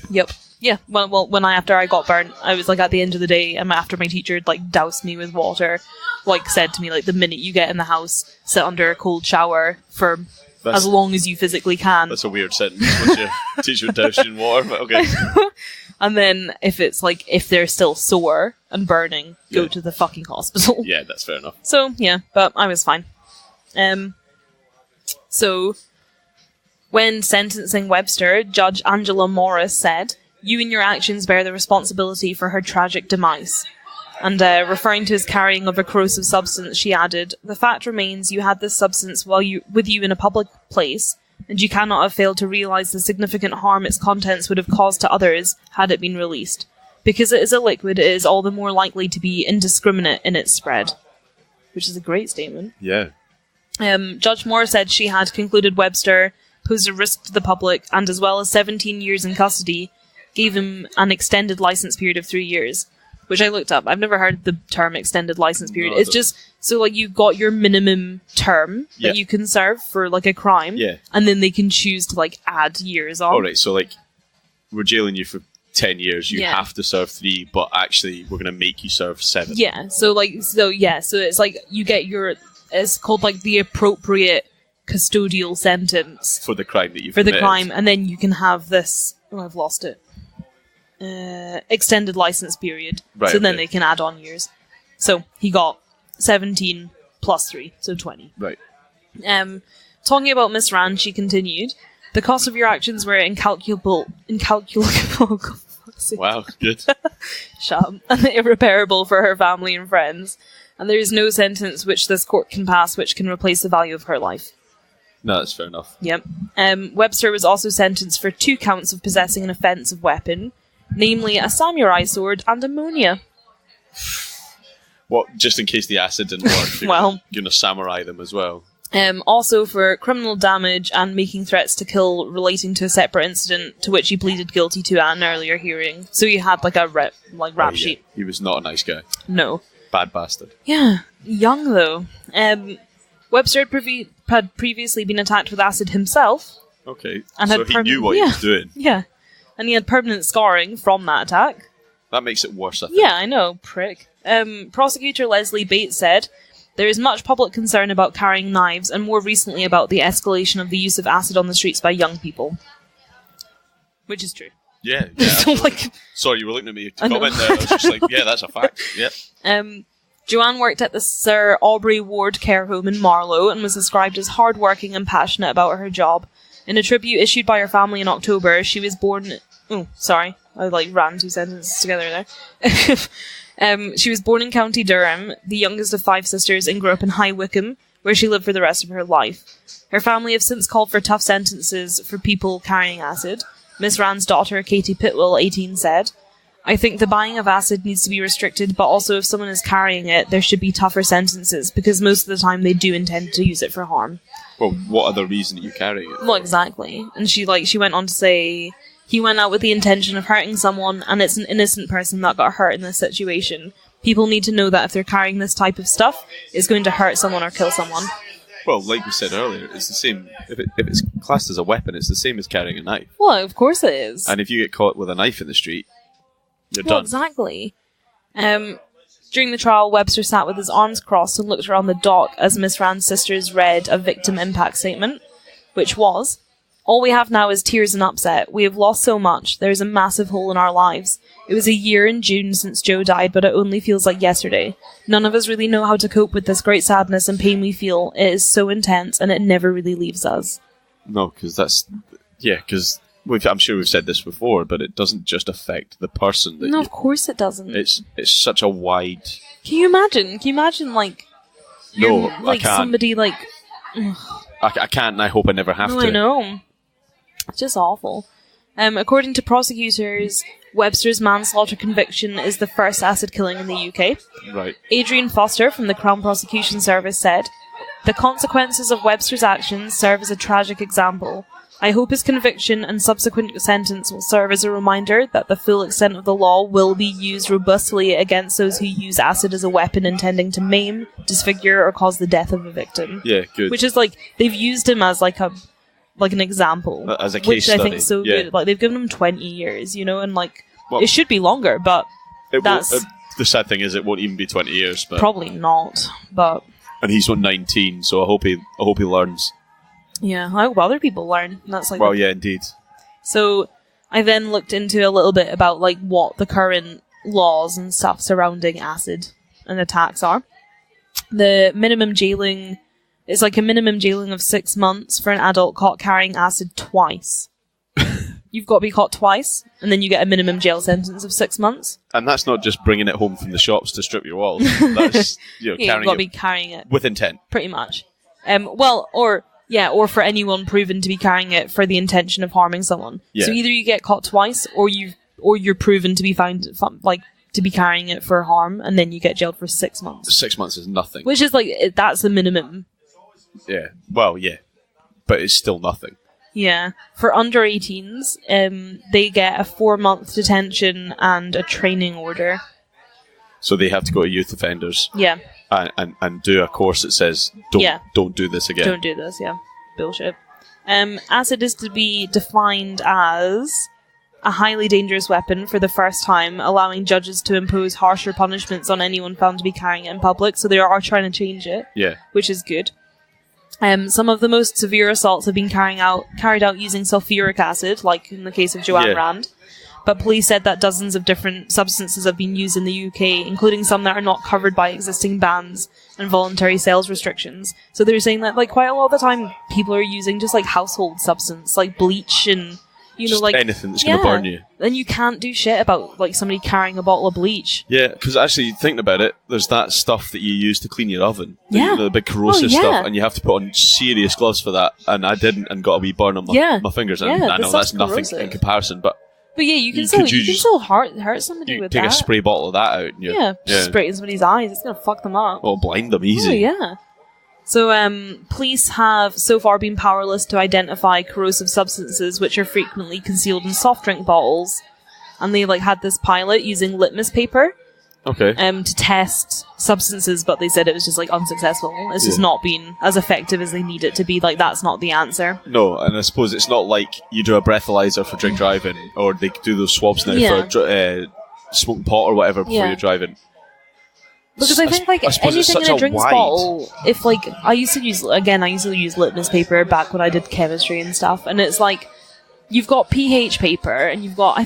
Yep. Yeah, well, after I got burnt, I was at the end of the day, and after my teacher had doused me with water, said to me, the minute you get in the house, sit under a cold shower for as long as you physically can. That's a weird sentence. Once your teacher doused you in water, but okay. And then if it's if they're still sore and burning, go to the fucking hospital. Yeah, that's fair enough. So, yeah, but I was fine. So, when sentencing Webster, Judge Angela Morris said, "You and your actions bear the responsibility for her tragic demise." And referring to his carrying of a corrosive substance, she added, "The fact remains you had this substance with you in a public place, and you cannot have failed to realise the significant harm its contents would have caused to others had it been released. Because it is a liquid, it is all the more likely to be indiscriminate in its spread." Which is a great statement. Yeah. Judge Moore said she had concluded Webster posed a risk to the public, and as well as 17 years in custody, gave him an extended license period of 3 years. Which I looked up. I've never heard the term extended license period. No, it's just, so you got your minimum term that you can serve for a crime, and then they can choose to add years on. Alright, so we're jailing you for 10 years, you have to serve 3, but actually we're going to make you serve 7. Yeah, so it's you get it's called the appropriate custodial sentence. For the crime that you've committed. For the crime, and then you can have this, I've lost it. Extended license period. Right, so then they can add on years. So he got 17 plus 3, so 20. Right. Talking about Miss Rand, she continued, "The cost of your actions were incalculable. Wow, good. Shut up. And irreparable for her family and friends. And there is no sentence which this court can pass which can replace the value of her life." No, that's fair enough. Yep. Webster was also sentenced for 2 counts of possessing an offensive weapon, namely a samurai sword and ammonia. What? Just in case the acid didn't work, Well. you're going to samurai them as well. Also for criminal damage and making threats to kill relating to a separate incident to which he pleaded guilty to at an earlier hearing. So he had like a rap sheet. He was not a nice guy. No. Bad bastard. Yeah. Young though. Webster had previously been attacked with acid himself. Okay. And so he knew what he was doing. Yeah. And he had permanent scarring from that attack. That makes it worse, I think. Yeah, I know, prick. Prosecutor Leslie Bates said, "There is much public concern about carrying knives, and more recently about the escalation of the use of acid on the streets by young people." Which is true. Yeah. So, like, sorry, you were looking at me to comment there. I was just like, yeah, that's a fact. Yep. Joanne worked at the Sir Aubrey Ward care home in Marlow and was described as hard-working and passionate about her job. In a tribute issued by her family in October, she was born... Oh, sorry. I, ran two sentences together there. She was born in County Durham, the youngest of 5 sisters, and grew up in High Wycombe, where she lived for the rest of her life. Her family have since called for tough sentences for people carrying acid. Miss Rand's daughter, Katie Pitwell, 18, said, "I think the buying of acid needs to be restricted, but also if someone is carrying it, there should be tougher sentences, because most of the time they do intend to use it for harm." Well, what other reason are you carrying it? Well, exactly. And she went on to say, "He went out with the intention of hurting someone, and it's an innocent person that got hurt in this situation. People need to know that if they're carrying this type of stuff, it's going to hurt someone or kill someone." Well, like we said earlier, it's the same. If it's classed as a weapon, it's the same as carrying a knife. Well, of course it is. And if you get caught with a knife in the street, you're Well, done. exactly. During the trial, Webster sat with his arms crossed and looked around the dock as Miss Rand's sisters read a victim impact statement, which was, "All we have now is tears and upset. We have lost so much. There is a massive hole in our lives. It was a year in June since Joe died, but it only feels like yesterday. None of us really know how to cope with this great sadness and pain we feel. It is so intense, and it never really leaves us." No, because I'm sure we've said this before, but it doesn't just affect the person. No, of course it doesn't. It's such a wide... Can you imagine, like... No, like I can't. somebody, like... I can't, and I hope I never have No, to. I know. It's just awful. According to prosecutors, Webster's manslaughter conviction is the first acid killing in the UK. Right. Adrian Foster from the Crown Prosecution Service said, "The consequences of Webster's actions serve as a tragic example. I hope his conviction and subsequent sentence will serve as a reminder that the full extent of the law will be used robustly against those who use acid as a weapon intending to maim, disfigure, or cause the death of a victim." Yeah, good. Which is like, they've used him as like an example. As a case which study. I think is so Yeah. good. Like, they've given him 20 years, and like, Well, it should be longer, but that's the sad thing is it won't even be 20 years. But probably not. But and he's 19, so I hope he learns. yeah, I hope other people learn. That's like, Well, yeah, indeed. So I then looked into a little bit about like what the current laws and stuff surrounding acid and attacks are. The minimum jailing is like a minimum jailing of 6 months for an adult caught carrying acid twice. You've got to be caught twice, and then you get a minimum jail sentence of 6 months. And that's not just bringing it home from the shops to strip your walls. That's Yeah, carrying you've got to it be carrying it, with intent. pretty much. Or for anyone proven to be carrying it for the intention of harming someone. Yeah. So either you get caught twice, or you're proven to be found to be carrying it for harm, and then you get jailed for 6 months. 6 months is nothing. Which is like, that's the minimum. Yeah. Well, yeah. But it's still nothing. Yeah. For under 18s, they get a 4-month detention and a training order. So they have to go to youth offenders Yeah. and do a course that says, don't do this again. Don't do this, yeah. Bullshit. Acid is to be defined as a highly dangerous weapon for the first time, allowing judges to impose harsher punishments on anyone found to be carrying it in public, so they are trying to change it, Yeah. which is good. Some of the most severe assaults have been carried out using sulfuric acid, like in the case of Joanne Rand. But police said that dozens of different substances have been used in the UK, including some that are not covered by existing bans and voluntary sales restrictions. So they're saying that like quite a lot of the time people are using just like household substance, like bleach and Just like anything that's going to burn you. And you can't do shit about like somebody carrying a bottle of bleach. Yeah, because actually, thinking about it, there's that stuff that you use to clean your oven. The big corrosive stuff, and you have to put on serious gloves for that. And I didn't, and got a wee burn on my fingers. And I know that's nothing corrosive in comparison, but But yeah, you can could still hurt somebody You with take that. a spray bottle of that out. And Just spray it in somebody's eyes. It's gonna fuck them up. Oh, blind them easy. Oh yeah. So, police have so far been powerless to identify corrosive substances which are frequently concealed in soft drink bottles. And they, had this pilot using litmus paper Okay. to test substances, but they said it was just, unsuccessful. It's just not been as effective as they need it to be. That's not the answer. No, and I suppose it's not like you do a breathalyzer for drink driving, or they do those swabs now for smoking pot or whatever before you're driving. Because I think, anything in a drinks bottle, if, I used to use litmus paper back when I did chemistry and stuff, and it's you've got pH paper, and you've got,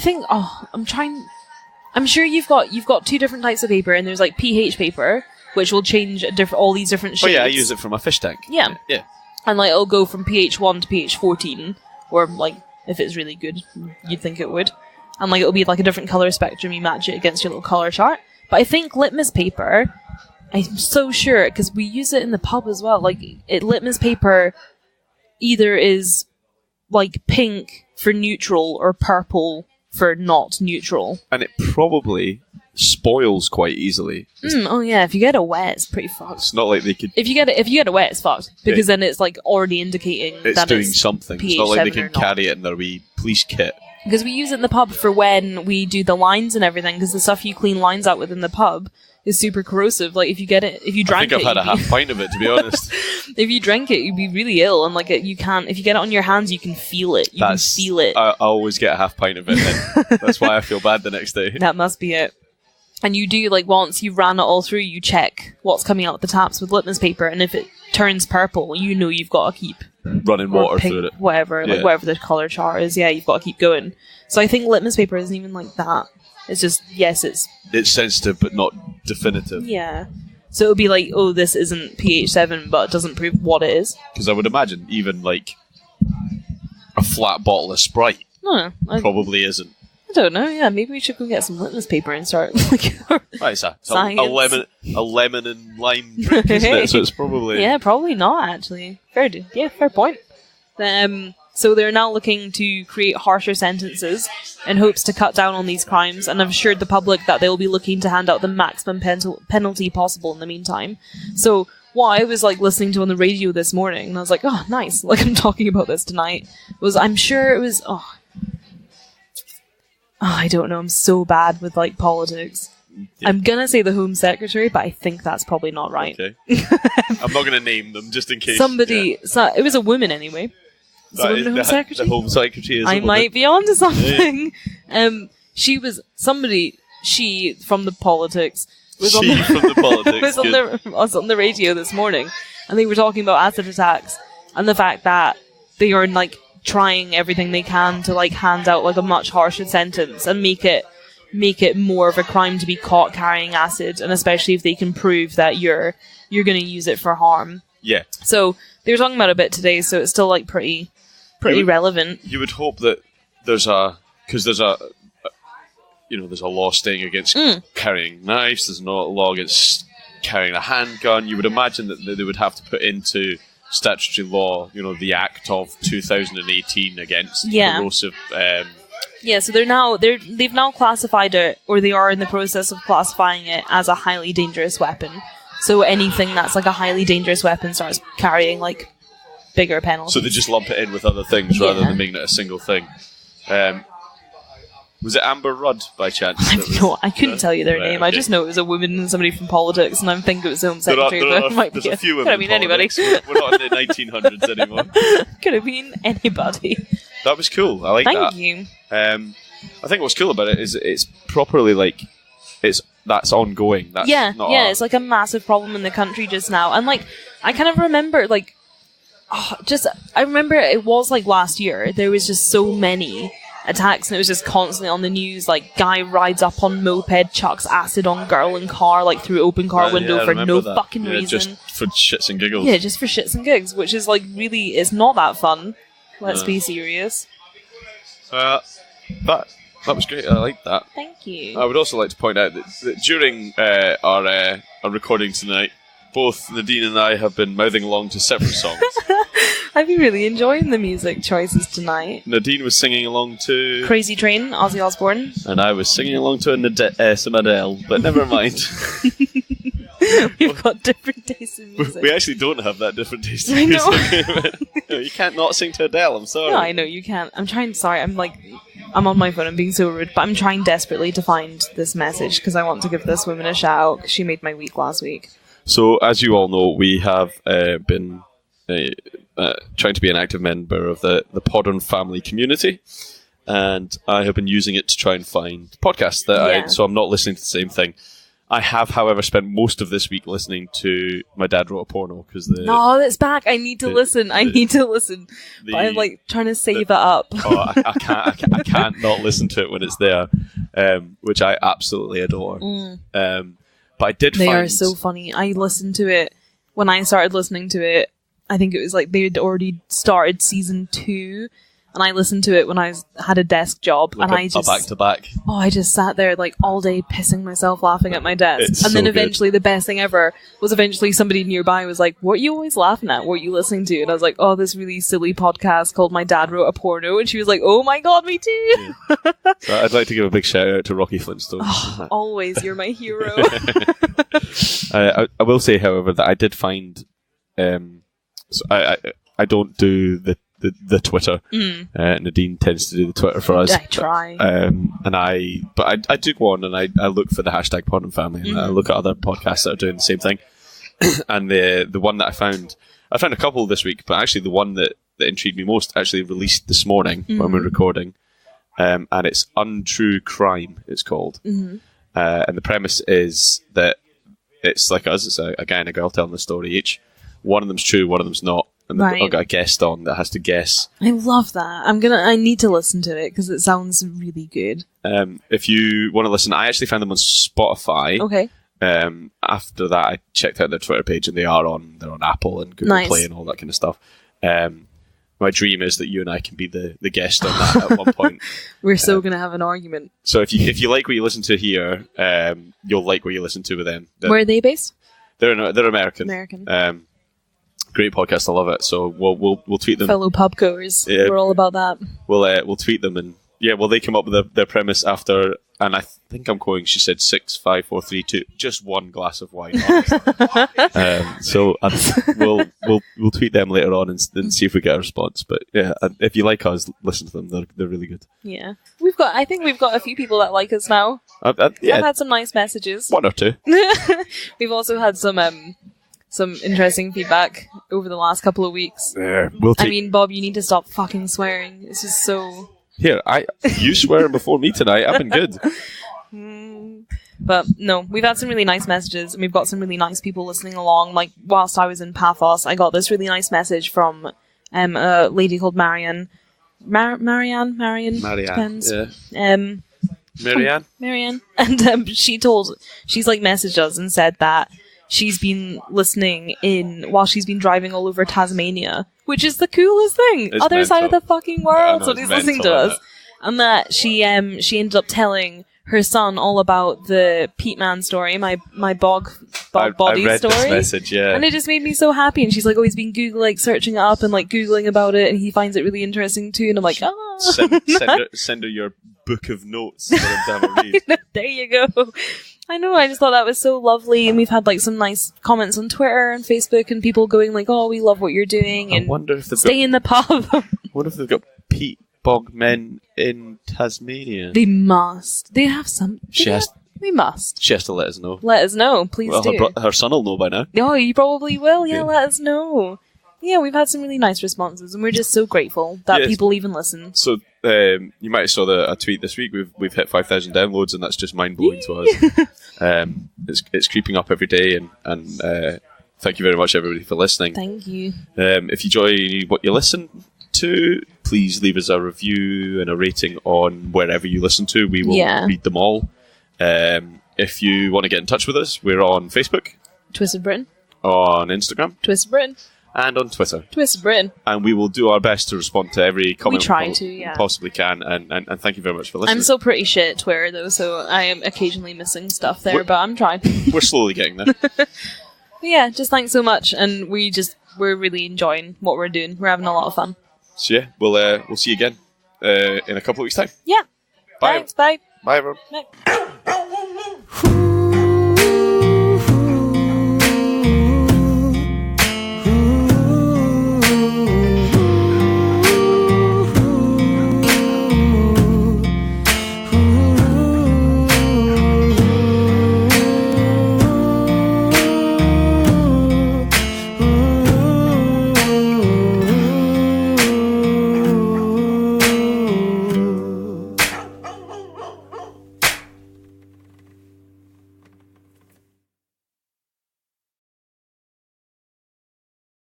I'm sure you've got two different types of paper, and there's, pH paper, which will change all these different shades. Oh yeah, I use it for my fish tank. Yeah. Yeah. And, it'll go from pH 1 to pH 14, or, if it's really good, you'd think it would. And, it'll be, a different colour spectrum, you match it against your little colour chart. But I think litmus paper, I'm so sure, because we use it in the pub as well, litmus paper either is, pink for neutral or purple for not neutral. And it probably spoils quite easily. Oh yeah, if you get it wet, it's pretty fucked. It's not like they could... If you get it wet, it's fucked. Because then it's, already indicating it's that doing it's something. pH It's not like they 7 or can not. carry it in their wee police kit. Because we use it in the pub for when we do the lines and everything, because the stuff you clean lines out with in the pub is super corrosive. If you drank it... I think I've had a half pint of it, to be honest. If you drank it, you'd be really ill, and you can't... If you get it on your hands, you can feel it. You can feel it. I always get a half pint of it, and that's why I feel bad the next day. That must be it. And you do, once you've ran it all through, you check what's coming out the taps with litmus paper, and if it turns purple, you've got to keep... Running water pink, through it. Whatever, whatever the colour chart is, you've got to keep going. So I think litmus paper isn't even like that. It's just, yes, it's sensitive, but not definitive. Yeah. So it would be this isn't pH 7, but it doesn't prove what it is. Because I would imagine even, a flat bottle of Sprite probably isn't. I don't know, yeah, maybe we should go get some litmus paper and start, It's a lemon and lime drink, isn't it? So it's probably... Yeah, probably not, actually. Fair point. So they're now looking to create harsher sentences in hopes to cut down on these crimes, and have assured the public that they'll be looking to hand out the maximum penalty possible in the meantime. So what I was listening to on the radio this morning, and I was like, oh, nice, I'm talking about this tonight, I'm sure it was... I don't know, I'm so bad with politics. Yeah. I'm gonna say the Home Secretary, but I think that's probably not right. Okay. I'm not gonna name them, just in case. It was a woman anyway. The Home Secretary? The Home Secretary is a woman. Might be onto something. Yeah. She from the politics was on the radio this morning, and they were talking about acid attacks and the fact that they are trying everything they can to hand out a much harsher sentence and make it more of a crime to be caught carrying acid, and especially if they can prove that you're going to use it for harm. Yeah. So they were talking about it a bit today, so it's still pretty relevant. You would hope that there's a law staying against carrying knives. There's no law against carrying a handgun. You would imagine that they would have to put into statutory law, the Act of 2018 against corrosive. So they've now classified it, or they are in the process of classifying it as a highly dangerous weapon. So anything that's a highly dangerous weapon starts carrying bigger penalties. So they just lump it in with other things rather than making it a single thing. Was it Amber Rudd by chance? I couldn't tell you their name. Okay. I just know it was a woman and somebody from politics, and I think it was the Home Secretary. There's a few women. Could have been anybody. We're not in the 1900s anymore. Could have been anybody. That was cool. I like that. Thank you. I think what's cool about it is it's properly that's ongoing. That's it's a massive problem in the country just now, and I kind of remember I remember it was last year. There was just so many attacks, and it was just constantly on the news. Guy rides up on moped, chucks acid on girl in car, through open car window for no fucking reason. Just for shits and giggles. Yeah, just for shits and gigs, which is really, it's not that fun. Let's be serious. That was great. I like that. Thank you. I would also like to point out that during our recording tonight, both Nadine and I have been mouthing along to separate songs. I've been really enjoying the music choices tonight. Nadine was singing along to Crazy Train, Ozzy Osbourne. And I was singing along to some Adele, but never mind. We've got different tastes in music. We actually don't have that different taste in music. You can't not sing to Adele, I'm sorry. No, I know you can't. I'm on my phone, I'm being so rude, but I'm trying desperately to find this message because I want to give this woman a shout out because she made my week last week. So, as you all know, we have been trying to be an active member of the Podern family community, and I have been using it to try and find podcasts so I'm not listening to the same thing. I have, however, spent most of this week listening to My Dad Wrote a Porno because No, it's back. I need to listen. But I'm like trying to save it up. I can't not listen to it when it's there, which I absolutely adore. But I did. They are so funny. I listened to it when I started listening to it. I think it was like they had already started season 2. And I listened to it when I had a desk job, like and I just back to back. Oh, I just sat there like all day pissing myself laughing at my desk. And then eventually, the best thing ever was somebody nearby was like, "What are you always laughing at? What are you listening to?" And I was like, "Oh, this really silly podcast called My Dad Wrote a Porno." And she was like, "Oh my god, me too." Yeah. So I'd like to give a big shout out to Rocky Flintstone. Always, you're my hero. I will say, however, that I did find. So I don't do the Twitter. Nadine tends to do the Twitter for us. I try. But I do go on and I look for the hashtag Podern Family, and I look at other podcasts that are doing the same thing. And the one that I found a couple this week, but actually the one that intrigued me most actually released this morning when we're recording, and it's Untrue Crime. It's called, and the premise is that it's like us. It's a guy and a girl telling the story each. One of them's true, one of them's not. And I've got a guest on that has to guess. I love that. I need to listen to it because it sounds really good. If you want to listen, I actually found them on Spotify. Okay. After that, I checked out their Twitter page, and they're on Apple and Google Play and all that kind of stuff. My dream is that you and I can be the guest on that at one point. We're so going to have an argument. So if you like what you listen to here, you'll like what you listen to with them. Where are they based? They're American. Great podcast, I love it. So we'll tweet them. Fellow pubgoers, we're all about that. We'll tweet them, and they come up with their premise after, and I think I'm quoting. She said 6, 5, 4, 3, 2, just one glass of wine. So we'll tweet them later on and see if we get a response. But yeah, if you like us, listen to them. They're really good. Yeah, I think we've got a few people that like us now. I've had some nice messages. 1 or 2. We've also had some interesting feedback over the last couple of weeks. Bob, you need to stop fucking swearing. It's just so... Here, you swearing before me tonight. I've been good. But no, we've had some really nice messages, and we've got some really nice people listening along. Like, whilst I was in Paphos, I got this really nice message from a lady called Marianne. Marianne? Depends. Yeah. Marianne. And she's like messaged us and said that she's been listening while she's been driving all over Tasmania, which is the coolest thing. It's Other mental. side of the fucking world. So she's mental, listening to us. And that she ended up telling her son all about the Pete Man story, my bog body I read story. This message, yeah. And it just made me so happy. And she's like, he's been searching it up and like Googling about it, and he finds it really interesting too. And I'm like, send her your book of notes for him to have a read. There you go. I know, I just thought that was so lovely, and we've had like some nice comments on Twitter and Facebook, and people going like, "Oh, we love what you're doing," and stay in the pub. I wonder if they've got Pete Bog men in Tasmania. They must. They have some. They must. She has to let us know. Let us know, please do. Her son will know by now. Oh, you probably will. Yeah, let us know. Yeah, we've had some really nice responses, and we're just so grateful that people even listen. So you might have saw a tweet this week. We've hit 5,000 downloads, and that's just mind blowing to us. It's creeping up every day, and thank you very much, everybody, for listening. Thank you. If you enjoy what you listen to, please leave us a review and a rating on wherever you listen to. We will read them all. If you want to get in touch with us, we're on Facebook, Twisted Britain, on Instagram, Twisted Britain, and on Twitter, Twisted Britain. And we will do our best to respond to every comment we possibly can. And thank you very much for listening. I'm still pretty shit at Twitter though, so I am occasionally missing stuff there, but I'm trying. We're slowly getting there. Yeah, just thanks so much, and we just we're really enjoying what we're doing. We're having a lot of fun. So yeah, we'll see you again in a couple of weeks' time. Yeah. Bye. Thanks. Bye. Bye, everyone. Bye.